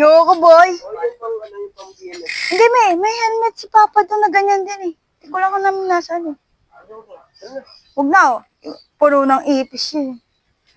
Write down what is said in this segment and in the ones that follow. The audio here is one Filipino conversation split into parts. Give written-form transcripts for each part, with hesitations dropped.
Yoko, boy. O yun pang ano yung pang BMX. Hindi, may helmet si Papa doon na ganyan din eh. Hindi ko lang namin nasaan eh. Ano ba? Ano? Huwag na oh. Puno ng ipis yun.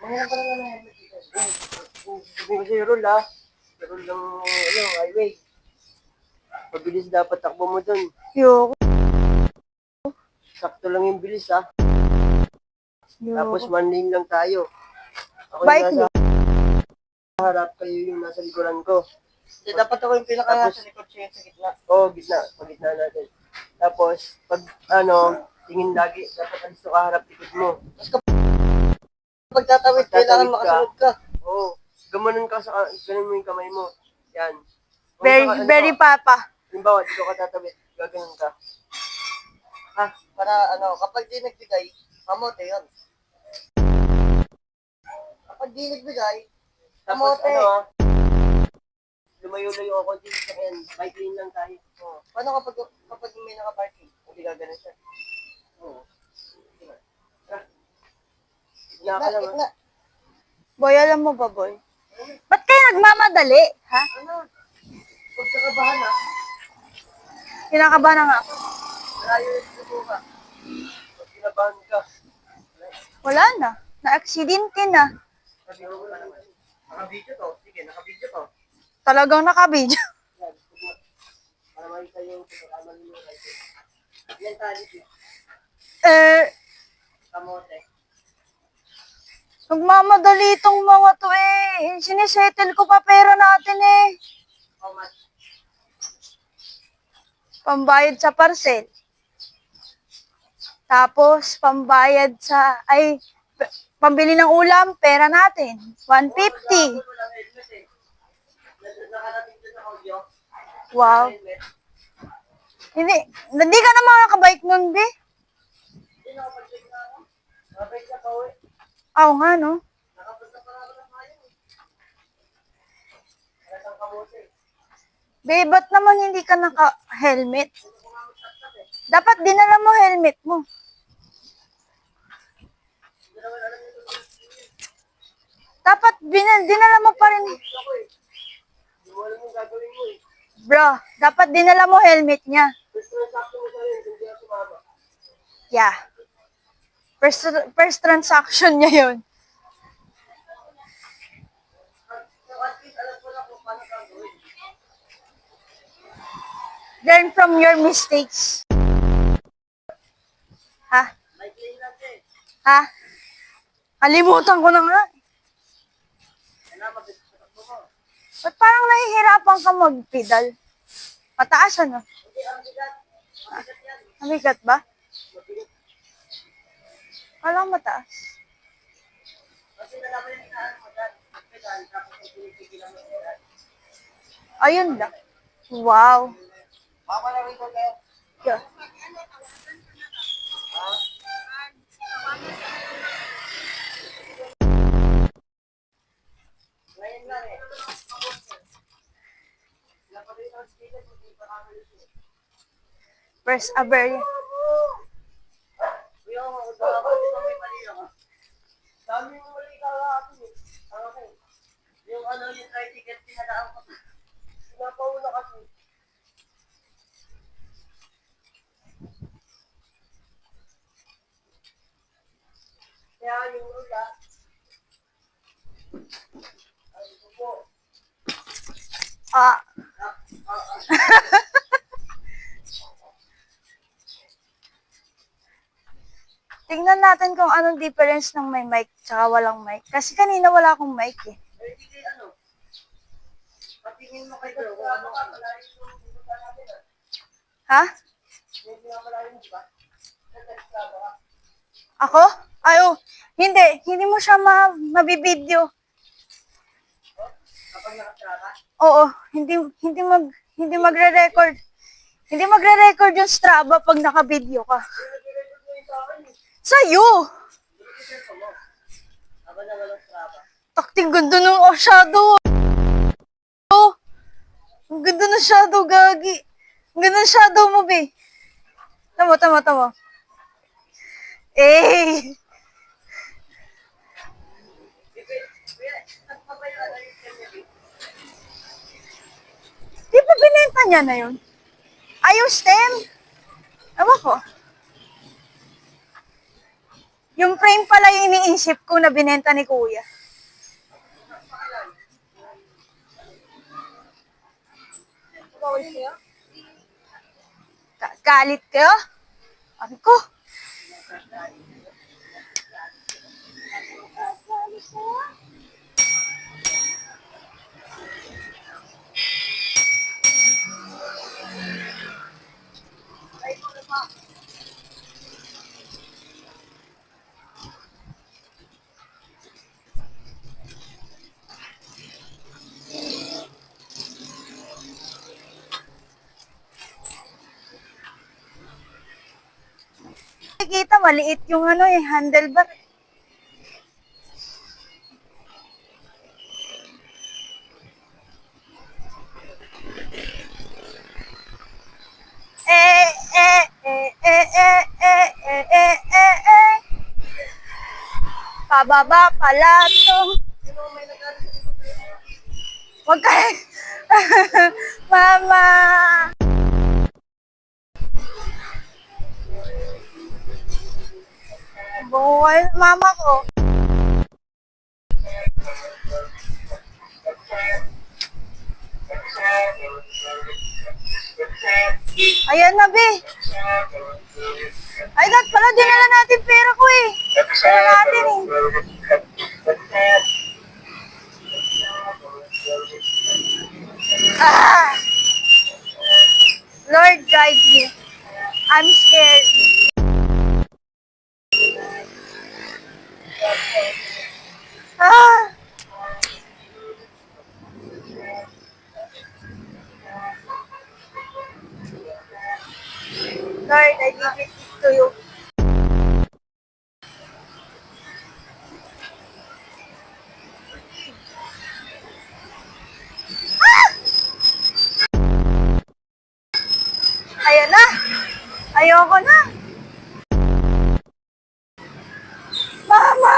Mahirap pa naman ang helmet dito. Sabi ko sa'yo, roll ah. Roll ng highway. Mabilis dapat takbo mo dun. Yoko. Sakto lang yung bilis ah. Tapos Yoko. one lane lang tayo. Ako Bike yung nasa harap, kayo yung nasa likuran ko. Hindi, dapat ako yung pinaka sa likod siya sa gitna. Oo, gitna. Pagitna natin. Tapos, pag tingin lagi, dapat alisto ka harap likod mo. Tapos kapag tatawid, kailangan makasunod ka. Oo. Gumanon ka ganun mo yung kamay mo. Yan. Very Papa. Halimbawa, dito ka tatawid, gaganon ka. Ha? Para kapag di nagbigay, kamote yun. Kapag di nagbigay, kamote. Tapos lumayo-layo ako dito sa end. Bike lane lang tayo. Oh. Paano kapag may naka-parking? Hindi gaganon siya. Oo. Gitna. Boy, alam mo ba, boy? Ba't kayo nagmamadali? Ha? Huwag ka kabahan ha. Kinakabahan na nga ako. Malayo yung subuka. Huwag kinabahan ka. Wala na. Na-aksidente na. Sabi ko na naman. Naka-video to. Sige, naka-video to. Talagang nakabidyo. Yan, subuka. Para makita yung pagkakamal mo. Yan tali siya. Kamote. Nagmamadali itong mga to eh. Sinisettle ko pa pera natin eh. How much? Pambayad sa parcel. Tapos, pambayad sa, pambili ng ulam, pera natin. 150. Nakarating dun sa audio. Wow. Hindi ka na makakabike nun, be? Hindi, nakapag-check na ako. Nakapag-check na ako eh. Oo nga, no? Nakapunta pa ako ng mayo eh. Alasang kamote. Be, ba't naman hindi ka naka-helmet? Dapat dinala mo helmet mo. Dapat dinala mo pa rin. Hindi mo alam yung gagawin mo eh. Bro, dapat dinala mo helmet niya. Gusto na sakto mo sa rin, hindi ako sumama. Yeah. First transaction niya yun. So at least alam ko na kung paano gagawin. Learn from your mistakes. Ha? May clean natin. Ha? Kalimutan ko na nga. Kailangan mabilis sa takbo mo. Ba't parang nahihirapan ka mag-pedal? Mataas ano? Hindi, ang bigat. Mabigat yan. Mabigat ba? Mabigat. Alam mataas. Kasi nalaman yung inaan mo dyan. Pedal, tapos yung pinipigilan mo yung pedal. Ayun lang. Wow. Baka na rin ko kayo. Yeah. Ngayon lang eh. Napatay ang speaker, hindi pa kami ito. First Averya. Kuya, makakagawa ko. Ito may mali ako. Dami mo mali ka akin eh. Ang akin. Yung yung try ticket, pinadaan ko. Pinapauna kasi. Kaya yung rula, ay ito po. Ah. Tingnan natin kung anong difference ng may mic tsaka walang mic. Kasi kanina wala akong mic eh. Ay, hindi patingin mo kayo kung ano ka malayo yung pupunta natin ah. Ha? Hindi nga malayo mo ba? Nagtagsaba ka. Ako? Ay, hindi. Hindi mo siya mabibideo. Kapag nakatraka? Oo. Hindi magre-record. Hindi magre-record yung Strava pag naka-video ka. Nag-record mo yung sa akin eh. Sa'yo! Nag-record mo. Habang na walang traka. Takting ganda ng shadow. Oh, ang ganda ng shadow, gagi. Ang ganda ng shadow mo, be. Tama. Eh! binenta niya na yun? Ayos din. Ewan ko. Yung frame pala yung iniisip ko na binenta ni kuya. Galit kayo? Sabi ko. Nakikita, maliit yung handlebar. Pababa pala to. Wag ka. Mama. Buhay mama ko. Ayan na, be. Ay, dad pala, dinala natin pera ko eh. Dinala natin eh. Ah! Lord, guide me. I'm scared. Ah! Lord, I give it to you. Ayan na. Ayoko na. Mama!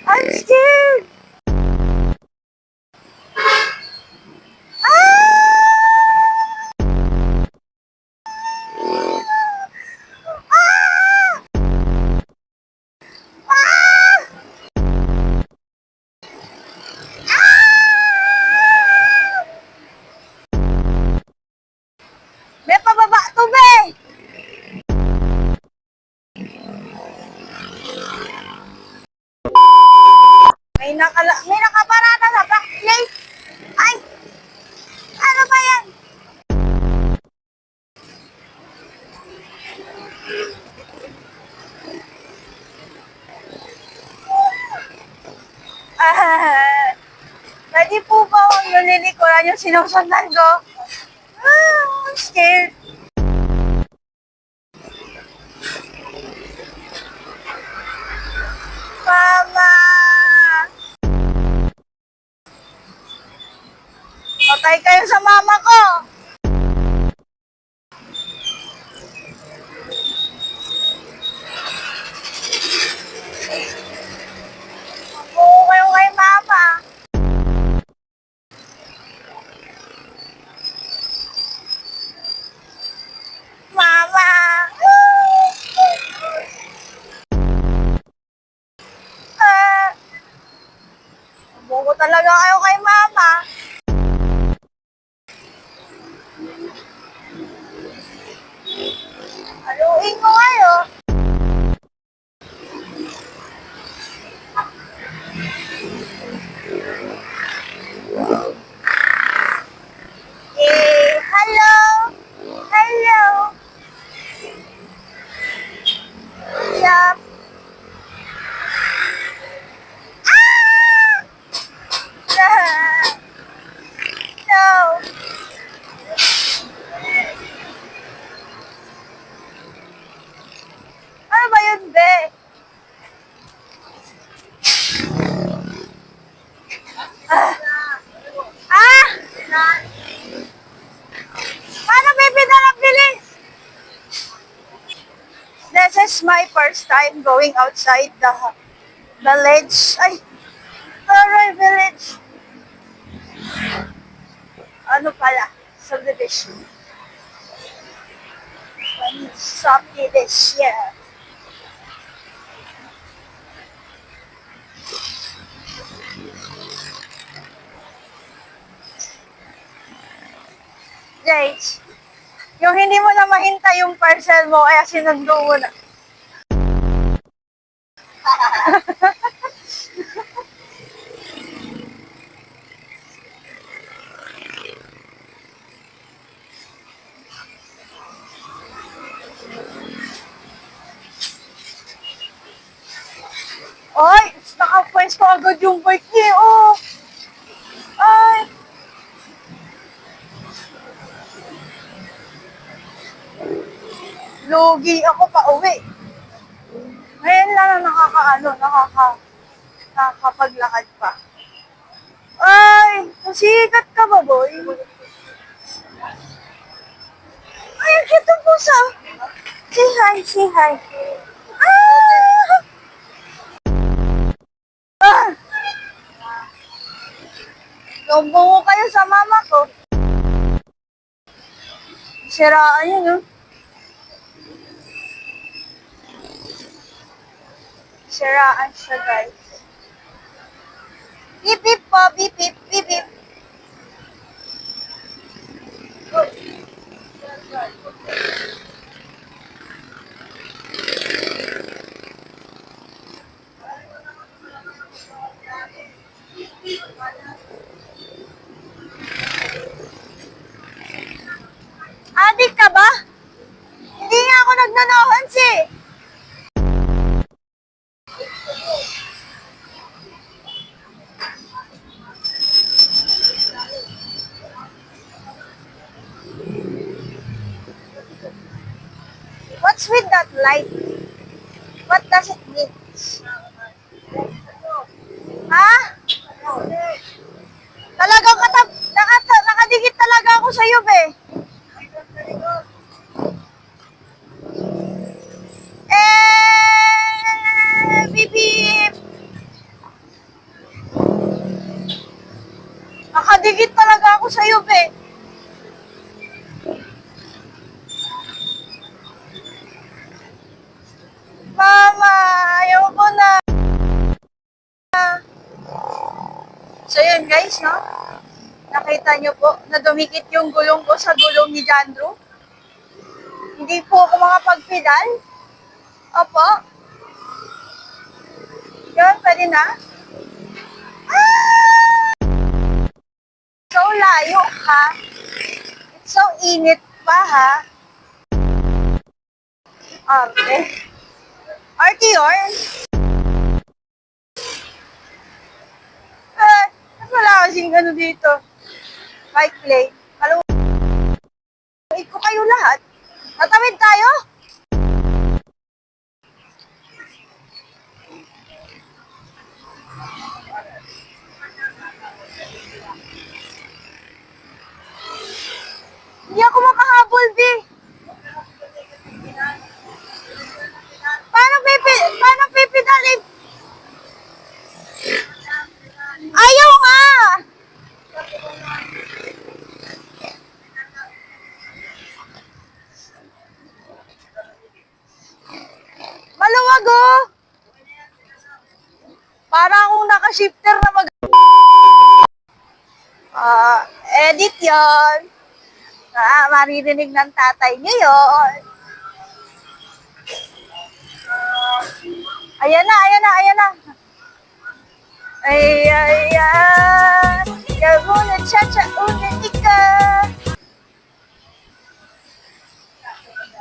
I'm scared. May pababa to, be. May nakaparada sa backplate. Ay! Ano ba yan? Pwede po ba kung nililikuran yung sinusundan ko? I'm scared. Mama! Patay kayo sa mama ko! Mabuo kayo kay mama! Mama! Ah! Mabuo talaga kayo kay mama! Haluin ko kayo! Hello! Hello! Yup! No! Ano ba yun, be? Ah! Paano bibida ng bilis? This is my first time going outside the village. Ay! Toroy village. Ano pala? subdivision. Subdivision. Guys, yung hindi mo na mahintay yung parcel mo, kaya sinundo mo na. Ay, naka-pwesto agad yung bike niya, oh. Ay. Lugi ako pa uwi. Ngayon lang na nakakapaglakad pa. Ay, sikat ka ba, boy? Ay, ang cute ng pusa. Say hi, say hi. Ah! Ah! Lumbungo kayo sa mama ko. Siraan yun, no? Siraan siya, guys. Beep, beep po, beep, beep, beep, beep. Adik ka ba? Hindi nga ako nagnanahans eh. What's with that light? What does it mean? Ha? Talagang nakadikit talaga ako sa'yo, be. Beep, beep. Nakadikit talaga ako sa'yo, be. Mama, ayaw ko na. So yun guys, no? Nakita nyo po na dumikit yung gulong ko sa gulong ni Jandro. Hindi po ako makapagpedal. Opo. Yun, pwede na. Ah! So layo ha. It's so init pa ha. Okay. Artior. Wala kasing ano dito. Bike lane. Haluin ko kayo lahat. Tatawid tayo? Hindi ako makahabol, B. Paano pipidalin? Ayaw nga! Maluwag oh! Para akong naka-shifter na edit yon. Maririnig ng tatay niyo yun. Ayan na, ayan na, ayan na. Ay, ay, ay. Yabuna, cha-cha, unanika.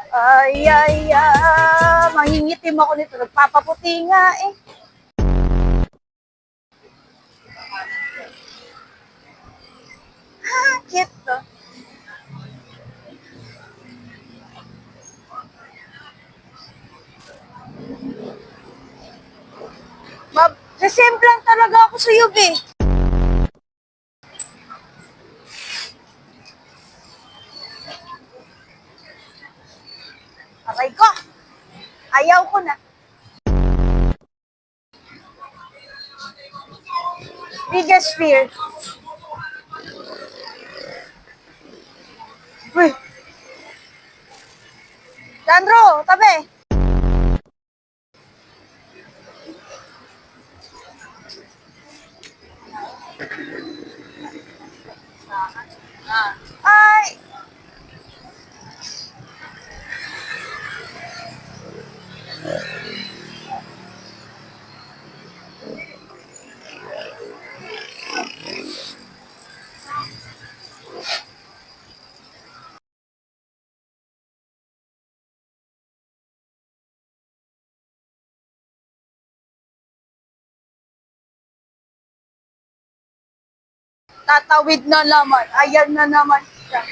Ay, ay, ay. Mangingitim ako nito. Nagpapaputi nga eh. Ha, cute to. Same lang talaga ako sa UB. Aray ko. Ayaw ko na. Biggest fear. Sandro, tabi! Ay! Tatawid na naman. Ayan na naman siya.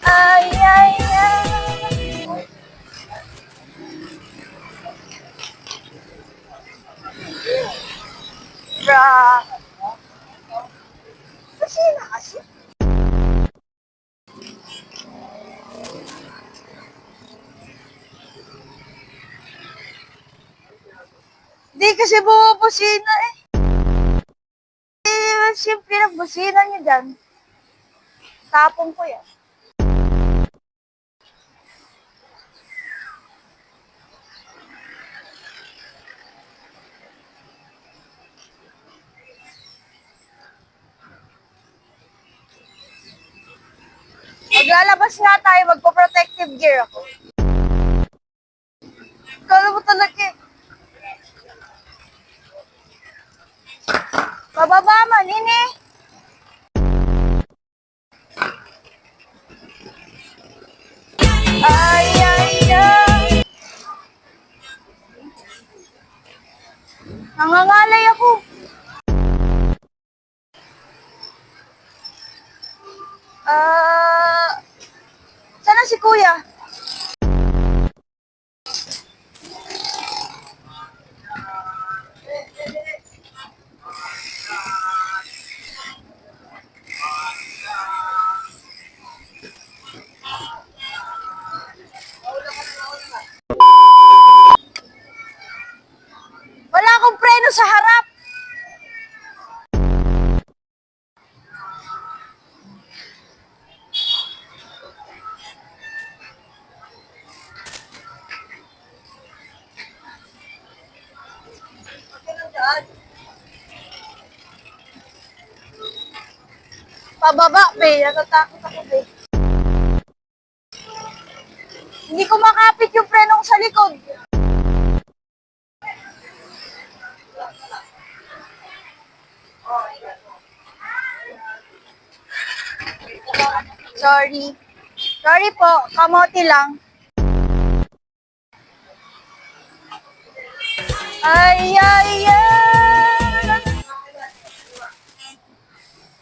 Ay, ay, ay. Bra. Kasi na kasi. Di kasi bumubusina eh. Siyempre nagbusina niyo dyan. Tapong ko yan. Maglalabas nga tayo, magpo-protective gear ako. Kala mo talaga eh. Bababa man, ini. Ay, ay, ay. Nangangalay ako. Sana si kuya? Wala akong preno sa harap. Pababa, be. Natatakot ako, be. Hindi ko makapit yung preno ko sa likod. Sorry. Sorry po, kamote lang. Ay, ay, ay.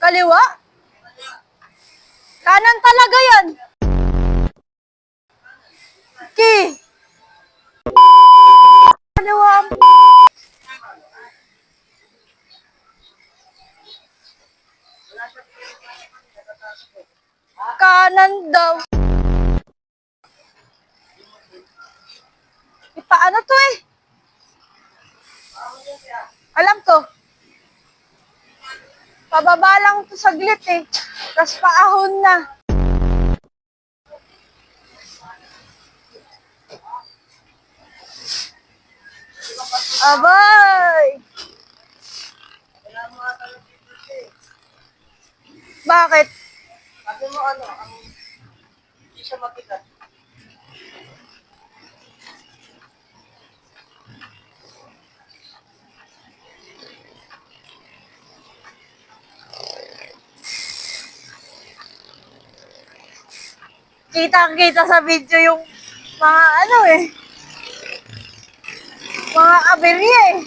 Kaliwa? Kanan talaga yan. Ki. Kaliwa. Kanan daw. Paano to eh? Alam ko. Pababa lang to saglit eh. Tapos paahon na. Abay! Bakit? Sabi mo ano, hindi siya makita. Kitang-kita sa video yung mga ano eh. Mga aberya eh.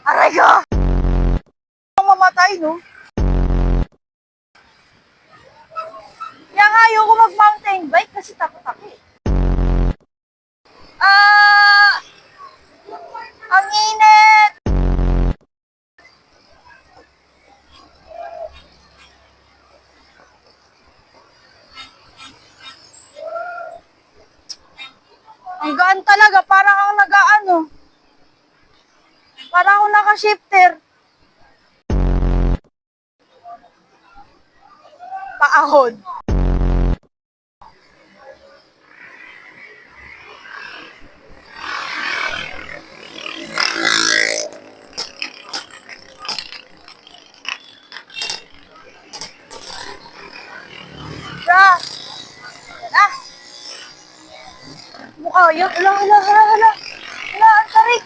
Aray ko! Mamatay, no? Kaya nga ayoko mag-mountain bike kasi takot ako eh. Ang init! Ang gaan talaga, parang ang nagaano. Parang ako naka-shifter. Paahon. Bra! Yan na. Mukha yun. Hala. Hala, ang tarik.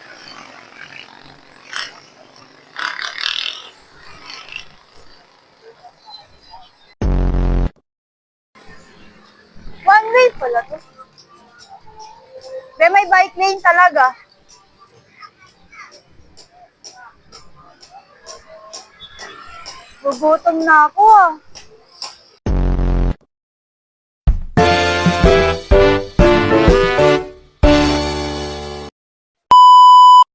One way pala to. May bike lane talaga. Gugutom na ako ah.